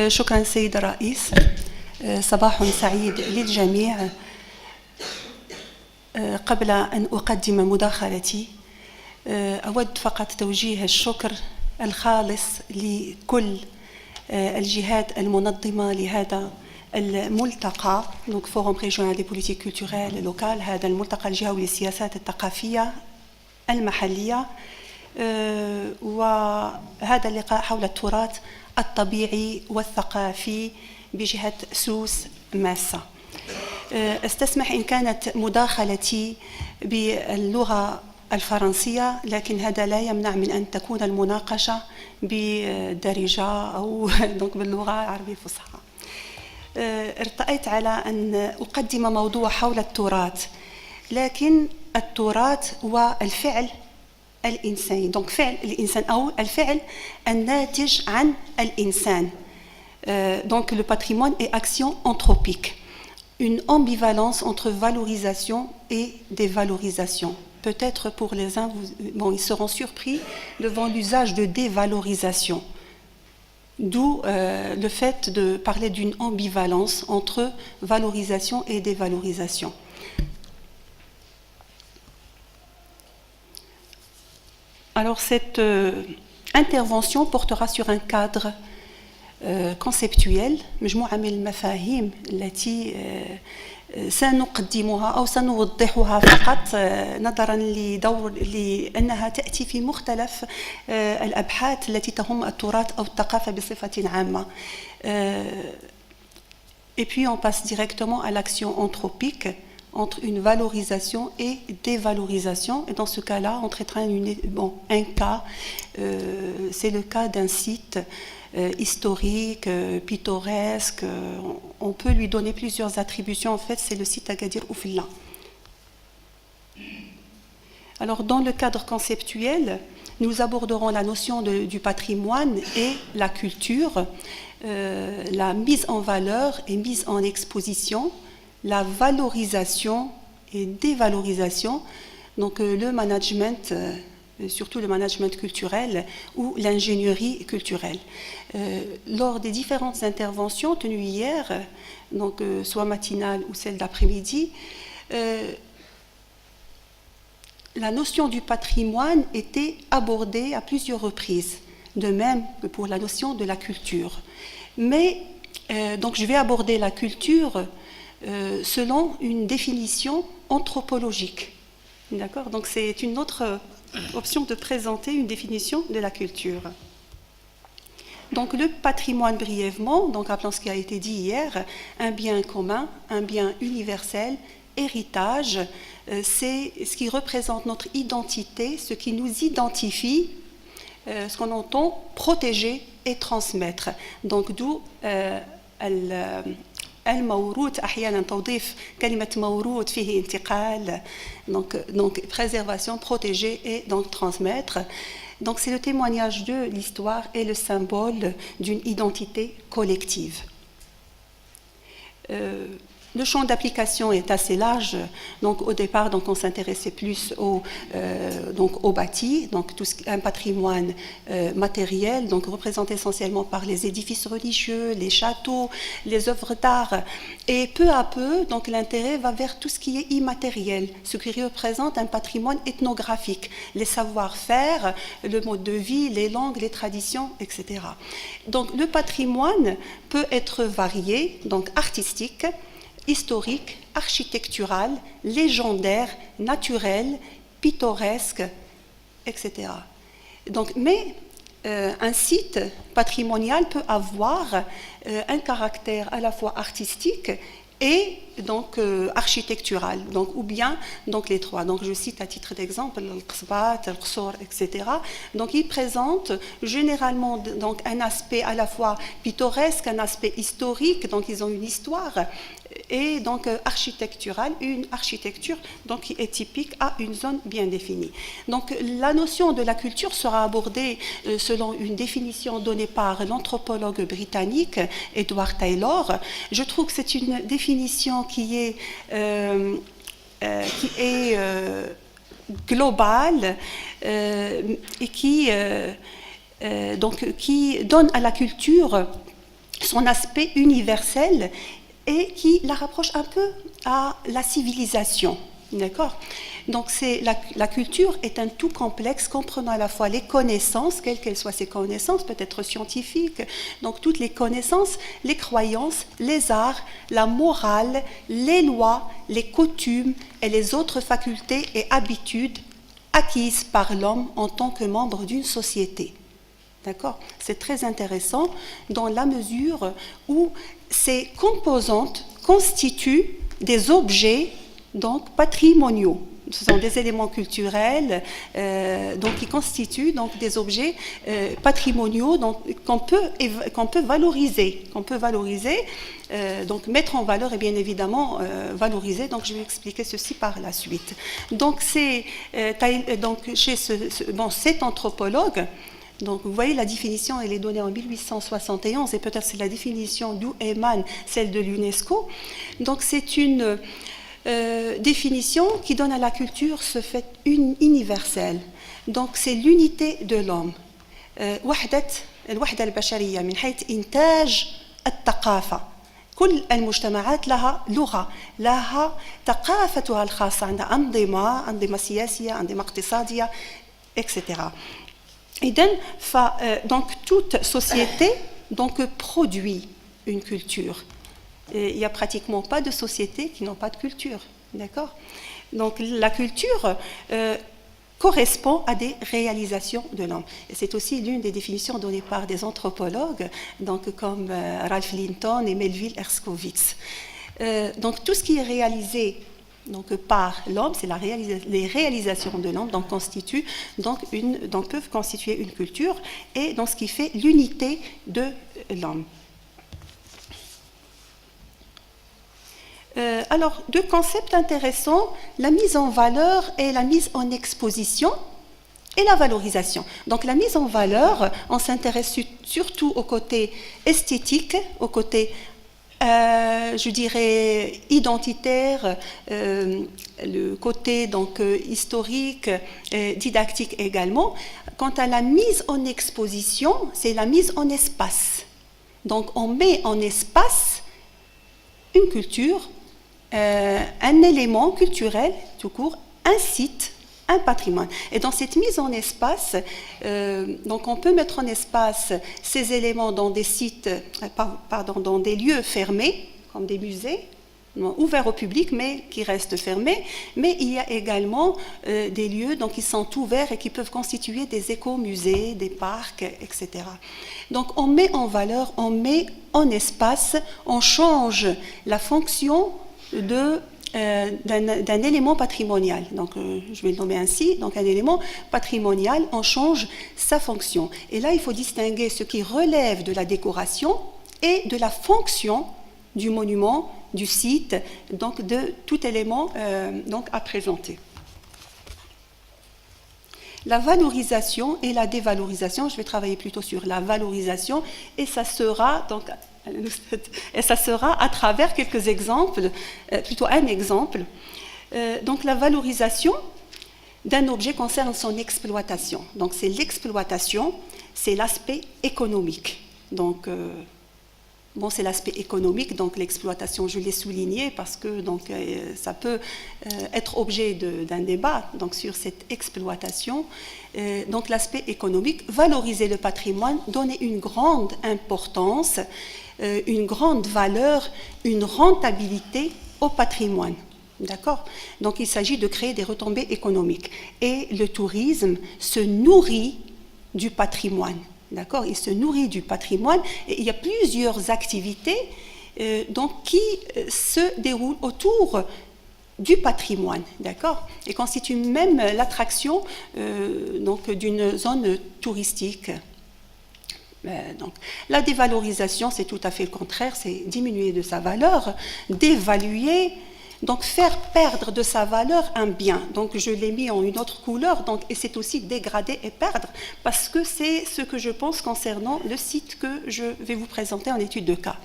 شكرا سيد الرئيس. صباح سعيد للجميع. قبل أن أقدم مداخلتي أود فقط توجيه الشكر الخالص لكل الجهات المنظمة لهذا الملتقى donc Forum régional des politiques culturelles locales. هذا الملتقى الجهوي للسياسات الثقافية المحلية، وهذا اللقاء حول التراث الطبيعي والثقافي بجهة سوس ماسة. استسمح إن كانت مداخلتي باللغة الفرنسية، لكن هذا لا يمنع من أن تكون المناقشة بالدارجة أو باللغة العربية الفصحى. ارتأيت على أن أقدم موضوع حول التراث، لكن التراث هو الفعل الإنساني، donc فعل الإنسان أو الفعل الناتج عن الإنسان. Donc le patrimoine est action anthropique, une ambivalence entre valorisation et dévalorisation. Peut-être pour les uns, ils seront surpris devant l'usage de dévalorisation. D'où le fait de parler d'une ambivalence entre valorisation et dévalorisation. Alors cette intervention portera sur un cadre conceptuel، مجموعة من المفاهيم التي سنقدمها أو سنوضحها فقط نظرا لأنها تأتي في مختلف الأبحاث التي تهم التراث أو الثقافة بصفة عامة. Et puis on passe directement à l'action anthropique entre une valorisation et dévalorisation. Et dans ce cas-là, on traitera un cas, c'est le cas d'un site historique, pittoresque. On peut lui donner plusieurs attributions. En fait, c'est le site Agadir Oufilla. Alors, dans le cadre conceptuel, nous aborderons la notion du patrimoine et la culture, la mise en valeur et mise en exposition, la valorisation et dévalorisation, donc le management, surtout le management culturel ou l'ingénierie culturelle. Lors des différentes interventions tenues hier, donc soit matinale ou celle d'après-midi, la notion du patrimoine était abordée à plusieurs reprises, de même que pour la notion de la culture. Mais donc je vais aborder la culture selon une définition anthropologique. D'accord ? Donc c'est une autre option de présenter une définition de la culture. Donc le patrimoine brièvement, donc rappelons ce qui a été dit hier, un bien commun, un bien universel, héritage, c'est ce qui représente notre identité, ce qui nous identifie, ce qu'on entend protéger et transmettre. Donc d'où الموروث أحيانا توظيف كلمة موروث فيه انتقال donc préservation, protéger et donc transmettre. Donc c'est le témoignage de l'histoire et le symbole d'une identité collective. Le champ d'application est assez large. Donc au départ, donc on s'intéressait plus au bâti, donc un patrimoine matériel, donc représenté essentiellement par les édifices religieux, les châteaux, les œuvres d'art. Et peu à peu, donc l'intérêt va vers tout ce qui est immatériel, ce qui représente un patrimoine ethnographique, les savoir-faire, le mode de vie, les langues, les traditions, etc. Donc le patrimoine peut être varié, donc artistique, historique, architectural, légendaire, naturel, pittoresque, etc. Donc, mais un site patrimonial peut avoir un caractère à la fois artistique et donc architectural, donc ou bien donc les trois. Donc je cite à titre d'exemple le Qsbat, le Qsor, etc. Donc ils présentent généralement donc un aspect à la fois pittoresque, un aspect historique, donc ils ont une histoire, et donc architecturale, une architecture donc qui est typique à une zone bien définie. Donc la notion de la culture sera abordée selon une définition donnée par l'anthropologue britannique Edward Taylor. Je trouve que c'est une définition qui est globale et qui donne à la culture son aspect universel et qui la rapproche un peu à la civilisation. D'accord? Donc la culture est un tout complexe comprenant à la fois les connaissances, quelles qu'elles soient ces connaissances, peut-être scientifiques, donc toutes les connaissances, les croyances, les arts, la morale, les lois, les coutumes et les autres facultés et habitudes acquises par l'homme en tant que membre d'une société. D'accord? C'est très intéressant dans la mesure où ces composantes constituent des objets donc patrimoniaux. Ce sont des éléments culturels donc, qui constituent donc, des objets patrimoniaux qu'on peut valoriser. Donc mettre en valeur et bien évidemment valoriser. Donc je vais expliquer ceci par la suite. Donc, chez cet anthropologue, donc vous voyez la définition, elle est donnée en 1871 et peut-être c'est la définition d'où émane celle de l'UNESCO. Donc c'est une définition qui donne à la culture ce fait universel. Donc c'est l'unité de l'homme. الوحدة البشرية من حيث إنتاج الثقافة. كل المجتمعات لها لغة، لها ثقافتها الخاصة، عندها أنظمة سياسية، أنظمة اقتصادية، etc. Et donc toute société donc, produit une culture. Et il n'y a pratiquement pas de sociétés qui n'ont pas de culture. D'accord? Donc la culture correspond à des réalisations de l'homme. Et c'est aussi l'une des définitions données par des anthropologues, donc, comme Ralph Linton et Melville Herskovits. Donc tout ce qui est réalisé donc, par l'homme, c'est les réalisations de l'homme, donc, peuvent constituer une culture et donc, ce qui fait l'unité de l'homme. Alors, deux concepts intéressants, la mise en valeur et la mise en exposition et la valorisation. Donc, la mise en valeur, on s'intéresse surtout au côté esthétique, au côté je dirais identitaire, le côté donc historique, didactique également. Quant à la mise en exposition, c'est la mise en espace. Donc on met en espace une culture, un élément culturel tout court, un site, un patrimoine. Et dans cette mise en espace, donc on peut mettre en espace ces éléments dans des sites, dans des lieux fermés, comme des musées, ouverts au public, mais qui restent fermés. Mais il y a également des lieux donc, qui sont ouverts et qui peuvent constituer des écomusées, des parcs, etc. Donc on met en valeur, on met en espace, on change la fonction d'un élément patrimonial. Donc, je vais le nommer ainsi. Donc, un élément patrimonial, on change sa fonction. Et là, il faut distinguer ce qui relève de la décoration et de la fonction du monument, du site, donc de tout élément donc à présenter. La valorisation et la dévalorisation, je vais travailler plutôt sur la valorisation et ça sera donc à travers quelques exemples, plutôt un exemple. Donc la valorisation d'un objet concerne son exploitation. Donc c'est l'exploitation, c'est l'aspect économique. Donc c'est l'aspect économique, donc l'exploitation, je l'ai souligné parce que donc, ça peut être objet d'un débat donc, sur cette exploitation. Donc l'aspect économique, valoriser le patrimoine, donner une grande importance, une grande valeur, une rentabilité au patrimoine. D'accord? Donc il s'agit de créer des retombées économiques. Et le tourisme se nourrit du patrimoine. D'accord? Il se nourrit du patrimoine et il y a plusieurs activités donc, qui se déroulent autour du patrimoine, d'accord? Et constituent même l'attraction donc, d'une zone touristique. Donc, la dévalorisation, c'est tout à fait le contraire, c'est diminuer de sa valeur, d'évaluer, donc faire perdre de sa valeur un bien. Donc je l'ai mis en une autre couleur, donc, et c'est aussi dégrader et perdre, parce que c'est ce que je pense concernant le site que je vais vous présenter en étude de cas.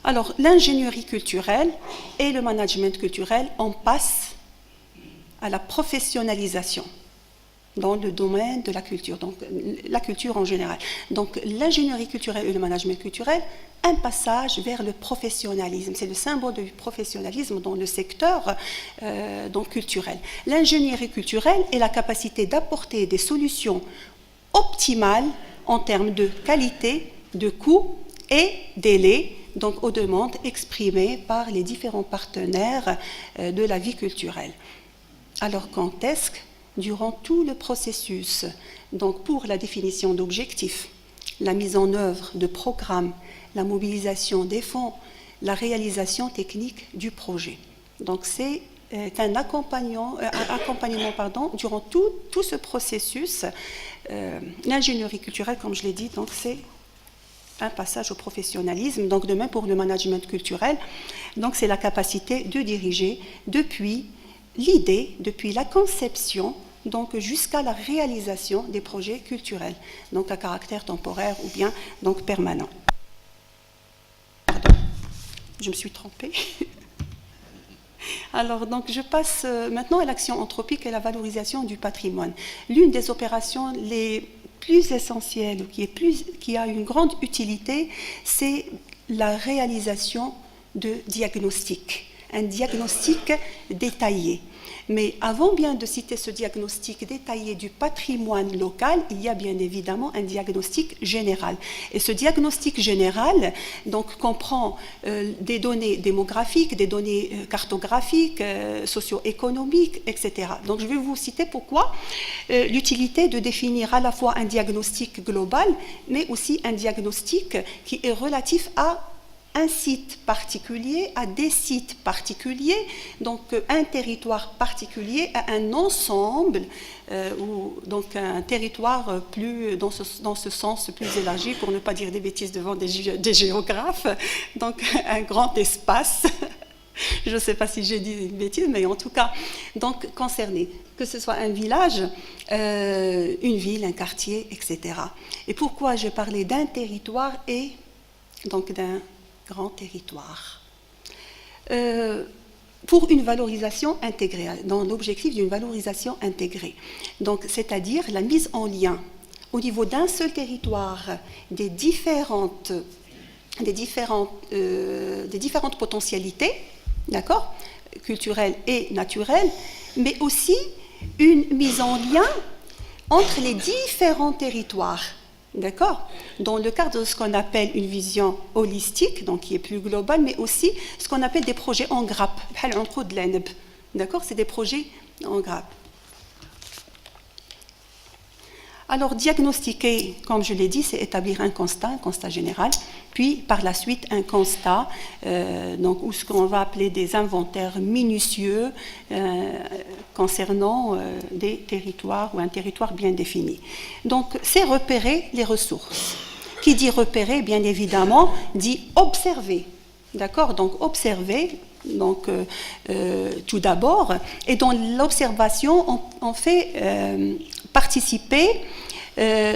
Alors, l'ingénierie culturelle et le management culturel, on passe à la professionnalisation. dans le domaine de la culture, donc la culture en général. Donc l'ingénierie culturelle et le management culturel, un passage vers le professionnalisme. C'est le symbole du professionnalisme dans le secteur donc culturel. L'ingénierie culturelle est la capacité d'apporter des solutions optimales en termes de qualité, de coût et délai, donc aux demandes exprimées par les différents partenaires de la vie culturelle. Alors quand est-ce que, durant tout le processus, donc pour la définition d'objectifs, la mise en œuvre de programmes, la mobilisation des fonds, la réalisation technique du projet. Donc c'est un accompagnement durant tout ce processus. L'ingénierie culturelle, comme je l'ai dit, donc c'est un passage au professionnalisme. Donc de même pour le management culturel, donc c'est la capacité de diriger depuis l'idée, depuis la conception, donc jusqu'à la réalisation des projets culturels, donc à caractère temporaire ou bien donc permanent. Pardon, je me suis trompée. Alors, donc, je passe maintenant à l'action anthropique et la valorisation du patrimoine. L'une des opérations les plus essentielles, qui a une grande utilité, c'est la réalisation de diagnostics, un diagnostic détaillé. Mais avant bien de citer ce diagnostic détaillé du patrimoine local, il y a bien évidemment un diagnostic général. Et ce diagnostic général donc, comprend des données démographiques, des données cartographiques, socio-économiques, etc. Donc je vais vous citer pourquoi l'utilité de définir à la fois un diagnostic global, mais aussi un diagnostic qui est relatif à un site particulier, à des sites particuliers, donc un territoire particulier, à un ensemble, ou donc un territoire plus, dans ce sens plus élargi, pour ne pas dire des bêtises devant des géographes, donc un grand espace. Je ne sais pas si j'ai dit une bêtise, mais en tout cas, donc concerné, que ce soit un village, une ville, un quartier, etc. Et pourquoi j'ai parlé d'un territoire et donc d'un grand territoire. Pour une valorisation intégrée, dans l'objectif d'une valorisation intégrée. Donc, c'est-à-dire la mise en lien au niveau d'un seul territoire des différentes potentialités, d'accord, culturelles et naturelles, mais aussi une mise en lien entre les différents territoires. D'accord? Dans le cadre de ce qu'on appelle une vision holistique, donc qui est plus globale, mais aussi ce qu'on appelle des projets en grappe. D'accord? C'est des projets en grappe. Alors, diagnostiquer, comme je l'ai dit, c'est établir un constat général, puis par la suite un constat, donc, ou ce qu'on va appeler des inventaires minutieux concernant des territoires ou un territoire bien défini. Donc, c'est repérer les ressources. Qui dit repérer, bien évidemment, dit observer. D'accord? Donc, observer. Donc, tout d'abord, et dans l'observation, on fait participer,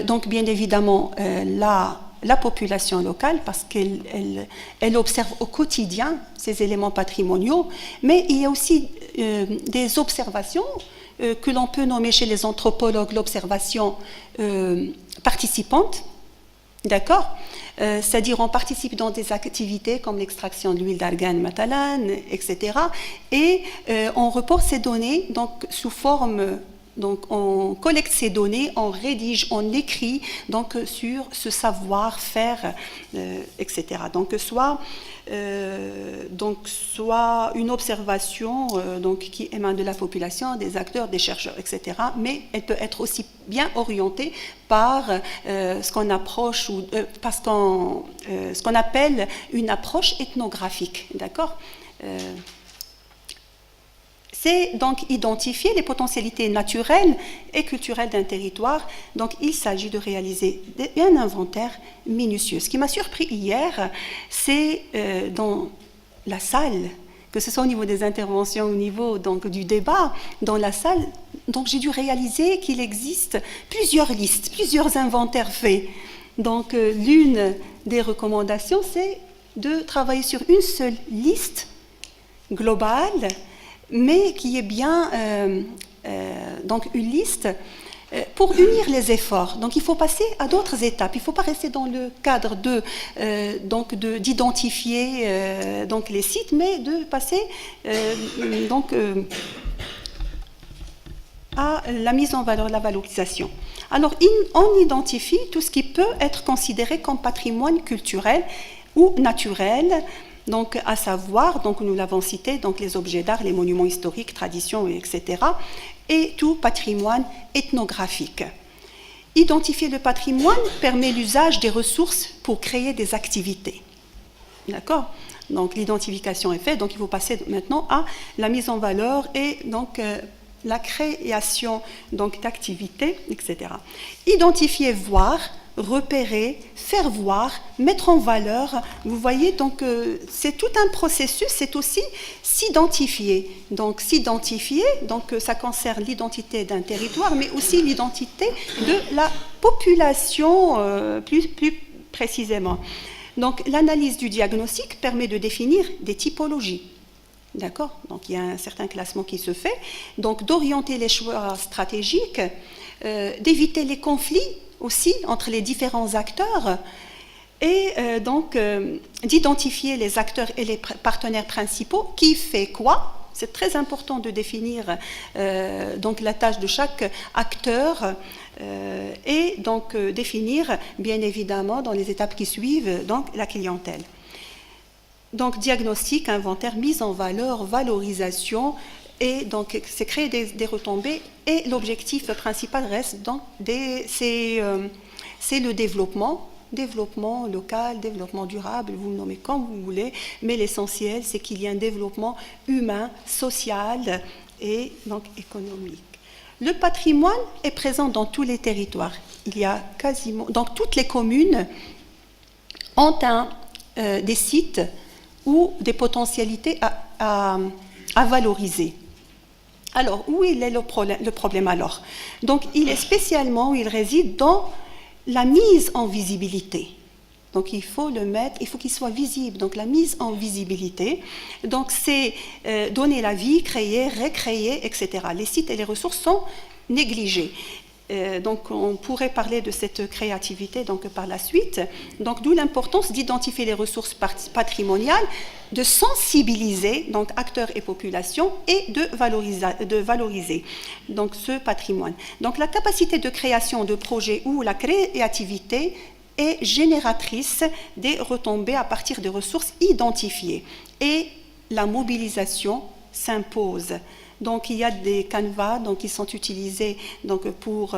donc bien évidemment, la population locale, parce qu'elle observe au quotidien ces éléments patrimoniaux, mais il y a aussi des observations que l'on peut nommer chez les anthropologues l'observation participante. D'accord? C'est-à-dire on participe dans des activités comme l'extraction de l'huile d'argan, matalan, etc. Et on reporte ces données donc, sous forme... Donc, on collecte ces données, on rédige, on écrit donc, sur ce savoir-faire, etc. Donc, soit une observation donc, qui émane de la population, des acteurs, des chercheurs, etc. Mais elle peut être aussi bien orientée par ce qu'on appelle une approche ethnographique. D'accord? C'est donc identifier les potentialités naturelles et culturelles d'un territoire. Donc, il s'agit de réaliser un inventaire minutieux. Ce qui m'a surpris hier, c'est dans la salle, que ce soit au niveau des interventions, au niveau donc, du débat, dans la salle, donc j'ai dû réaliser qu'il existe plusieurs listes, plusieurs inventaires faits. Donc, l'une des recommandations, c'est de travailler sur une seule liste globale, mais qui est bien donc une liste pour unir les efforts. Donc, il faut passer à d'autres étapes. Il ne faut pas rester dans le cadre d'identifier donc les sites, mais de passer à la mise en valeur, la valorisation. Alors, on identifie tout ce qui peut être considéré comme patrimoine culturel ou naturel, donc à savoir, donc nous l'avons cité, donc les objets d'art, les monuments historiques, traditions, etc., et tout patrimoine ethnographique. Identifier le patrimoine permet l'usage des ressources pour créer des activités. D'accord ? Donc l'identification est faite, donc il faut passer maintenant à la mise en valeur et donc la création d'activités, etc. Identifier, voir, repérer, faire voir, mettre en valeur. Vous voyez, donc c'est tout un processus, c'est aussi s'identifier. Donc s'identifier, donc ça concerne l'identité d'un territoire, mais aussi l'identité de la population plus précisément. Donc l'analyse du diagnostic permet de définir des typologies. D'accord ? Donc il y a un certain classement qui se fait. Donc d'orienter les choix stratégiques, d'éviter les conflits aussi entre les différents acteurs et d'identifier les acteurs et les partenaires principaux, qui fait quoi. C'est très important de définir donc la tâche de chaque acteur et donc définir bien évidemment dans les étapes qui suivent donc la clientèle. Donc diagnostic, inventaire, mise en valeur, valorisation, et donc c'est créer des retombées, et l'objectif principal reste donc c'est le développement local, développement durable, vous le nommez comme vous voulez, mais l'essentiel c'est qu'il y ait un développement humain, social et donc économique. Le patrimoine est présent dans tous les territoires. Il y a quasiment, donc toutes les communes ont des sites ou des potentialités à valoriser. Alors, où est le problème alors? Donc, il est spécialement, il réside dans la mise en visibilité. Donc, il faut le mettre, il faut qu'il soit visible. Donc, la mise en visibilité, donc c'est donner la vie, créer, recréer, etc. Les sites et les ressources sont négligés. Donc, on pourrait parler de cette créativité donc, par la suite. Donc, d'où l'importance d'identifier les ressources patrimoniales, de sensibiliser donc, acteurs et populations et de valoriser donc, ce patrimoine. Donc, la capacité de création de projets ou la créativité est génératrice des retombées à partir de ressources identifiées. Et la mobilisation s'impose. Donc, il y a des canevas donc, qui sont utilisés donc, pour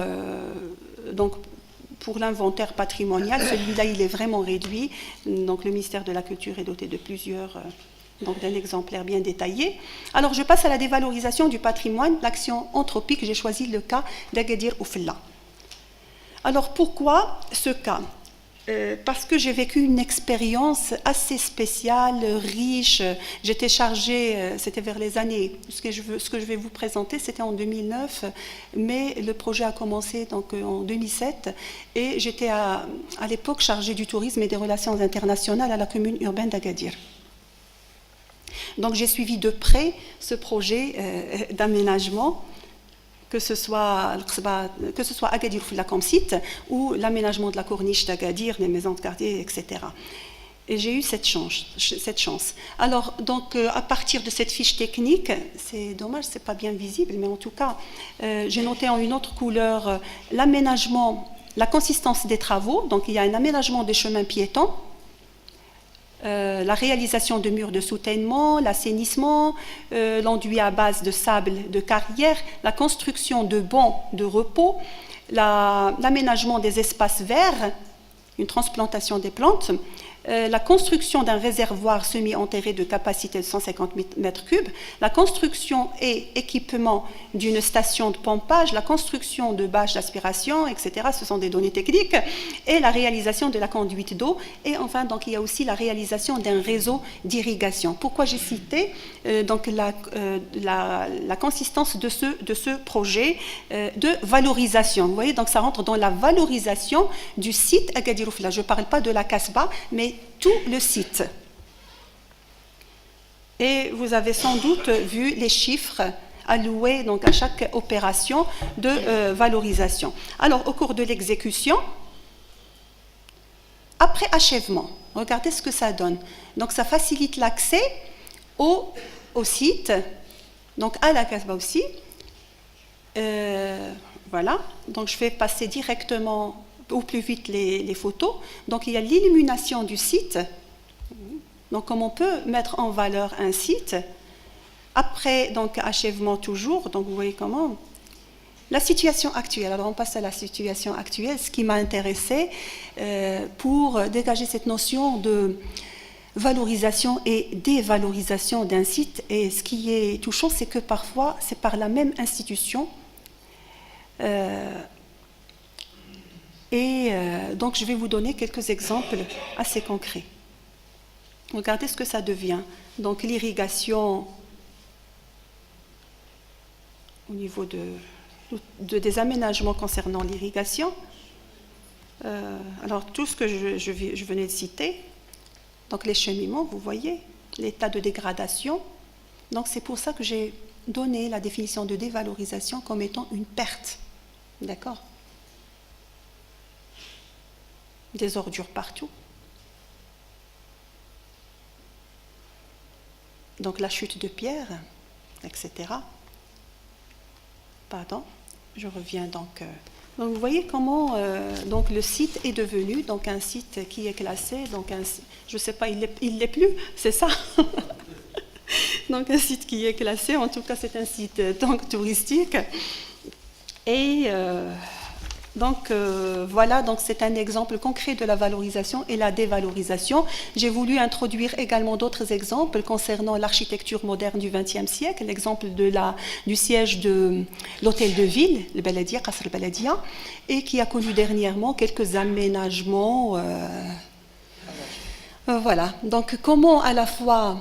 l'inventaire patrimonial. Celui-là, il est vraiment réduit. Donc, le ministère de la Culture est doté de plusieurs, donc d'un exemplaire bien détaillé. Alors, je passe à la dévalorisation du patrimoine, l'action anthropique. J'ai choisi le cas d'Agadir Oufella. Alors, pourquoi ce cas ? Parce que j'ai vécu une expérience assez spéciale, riche. J'étais chargée, c'était vers les années, ce que je vais vous présenter, c'était en 2009, mais le projet a commencé donc, en 2007, et j'étais à l'époque chargée du tourisme et des relations internationales à la commune urbaine d'Agadir. Donc j'ai suivi de près ce projet d'aménagement, que ce soit Agadir Oufella comme site ou l'aménagement de la corniche d'Agadir, les maisons de quartier, etc. Et j'ai eu cette chance. Alors, donc, à partir de cette fiche technique, c'est dommage, c'est pas bien visible, mais en tout cas, j'ai noté en une autre couleur l'aménagement, la consistance des travaux. Donc, il y a un aménagement des chemins piétons, la réalisation de murs de soutènement, l'assainissement, l'enduit à base de sable de carrière, la construction de bancs de repos, l'aménagement des espaces verts, une transplantation des plantes, la construction d'un réservoir semi-enterré de capacité de 150 mètres cubes, la construction et équipement d'une station de pompage, la construction de bâches d'aspiration, etc. Ce sont des données techniques, et la réalisation de la conduite d'eau, et enfin, donc, il y a aussi la réalisation d'un réseau d'irrigation. Pourquoi j'ai cité donc, la consistance de ce projet de valorisation. Vous voyez, donc ça rentre dans la valorisation du site Agadir Oufella. Je ne parle pas de la Casbah, mais tout le site. Et vous avez sans doute vu les chiffres alloué donc, à chaque opération de valorisation. Alors, au cours de l'exécution, après achèvement, regardez ce que ça donne. Donc, ça facilite l'accès au site, donc à la Casbah aussi. Voilà, donc je vais passer directement au plus vite les photos. Donc, il y a l'illumination du site. Donc, comme on peut mettre en valeur un site, après donc, achèvement toujours, donc vous voyez comment. La situation actuelle, alors on passe à la situation actuelle, ce qui m'a intéressé pour dégager cette notion de valorisation et dévalorisation d'un site. Et ce qui est touchant, c'est que parfois, c'est par la même institution. Donc, je vais vous donner quelques exemples assez concrets. Regardez ce que ça devient. Donc, l'irrigation au niveau des aménagements concernant l'irrigation. Alors, tout ce que je venais de citer, donc les cheminements, vous voyez, l'état de dégradation. Donc, c'est pour ça que j'ai donné la définition de dévalorisation comme étant une perte. D'accord? Des ordures partout. Donc, la chute de pierre, etc. Pardon, je reviens donc. Donc, vous voyez comment donc le site est devenu donc un site qui est classé. Donc, je ne sais pas, il l'est plus, c'est ça. Donc, un site qui est classé, en tout cas, c'est un site donc touristique. Et donc, voilà, donc c'est un exemple concret de la valorisation et la dévalorisation. J'ai voulu introduire également d'autres exemples concernant l'architecture moderne du XXe siècle, l'exemple du siège de l'hôtel de ville, le Baladia, Qasr al-Baladia, et qui a connu dernièrement quelques aménagements. Voilà, donc comment à la fois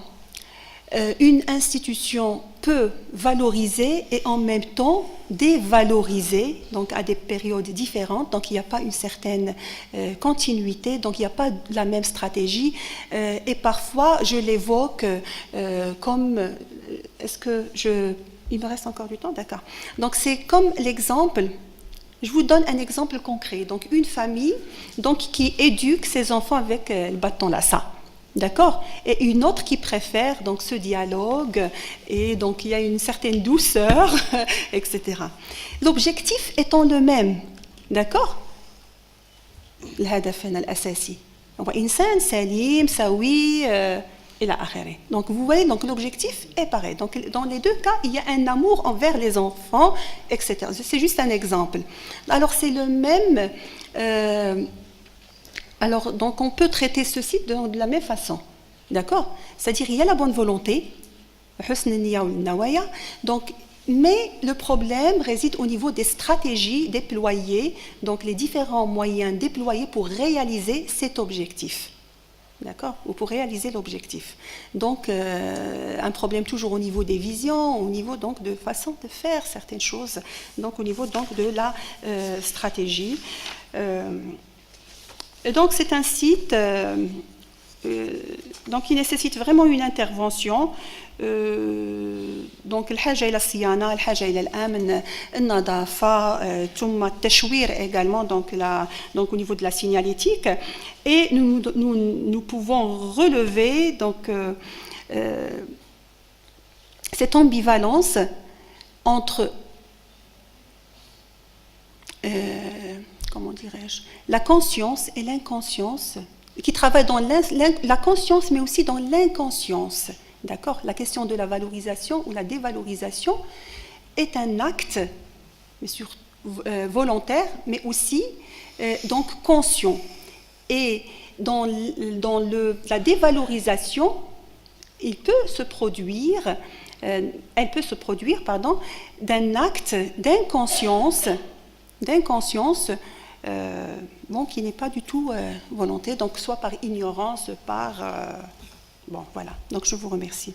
une institution peut valoriser et en même temps dévaloriser, donc à des périodes différentes, donc il n'y a pas une certaine continuité, donc il n'y a pas la même stratégie, et parfois je l'évoque comme, il me reste encore du temps, d'accord, donc c'est comme l'exemple. Je vous donne un exemple concret, donc une famille donc, qui éduque ses enfants avec le bâton lassa. D'accord? Et une autre qui préfère donc ce dialogue, et donc il y a une certaine douceur, etc. L'objectif étant le même, d'accord? الهدف الأساسي هو إنسان سليم سوي إلى آخره. Donc vous voyez, donc l'objectif est pareil. Donc dans les deux cas, il y a un amour envers les enfants, etc. C'est juste un exemple. Alors c'est le même. Alors, donc, on peut traiter ceci de la même façon, d'accord? C'est-à-dire, il y a la bonne volonté, donc, mais le problème réside au niveau des stratégies déployées, donc les différents moyens déployés pour réaliser cet objectif, d'accord? Ou pour réaliser l'objectif. Donc, un problème toujours au niveau des visions, au niveau donc de façon de faire certaines choses, donc au niveau donc de la stratégie. Et donc c'est un site donc qui nécessite vraiment une intervention. Donc الحاجة إلى الصيانة، الحاجة إلى الأمن، النظافة، ثم التشوير également donc au niveau de la signalétique. Et nous pouvons relever donc cette ambivalence entre comment dirais-je, la conscience et l'inconscience, qui travaillent dans la conscience, mais aussi dans l'inconscience. D'accord? La question de la valorisation ou la dévalorisation est un acte volontaire, mais aussi donc conscient. Et dans la dévalorisation, elle peut se produire d'un acte d'inconscience bon, qui n'est pas du tout volonté, donc soit par ignorance, par... bon, voilà. Donc je vous remercie.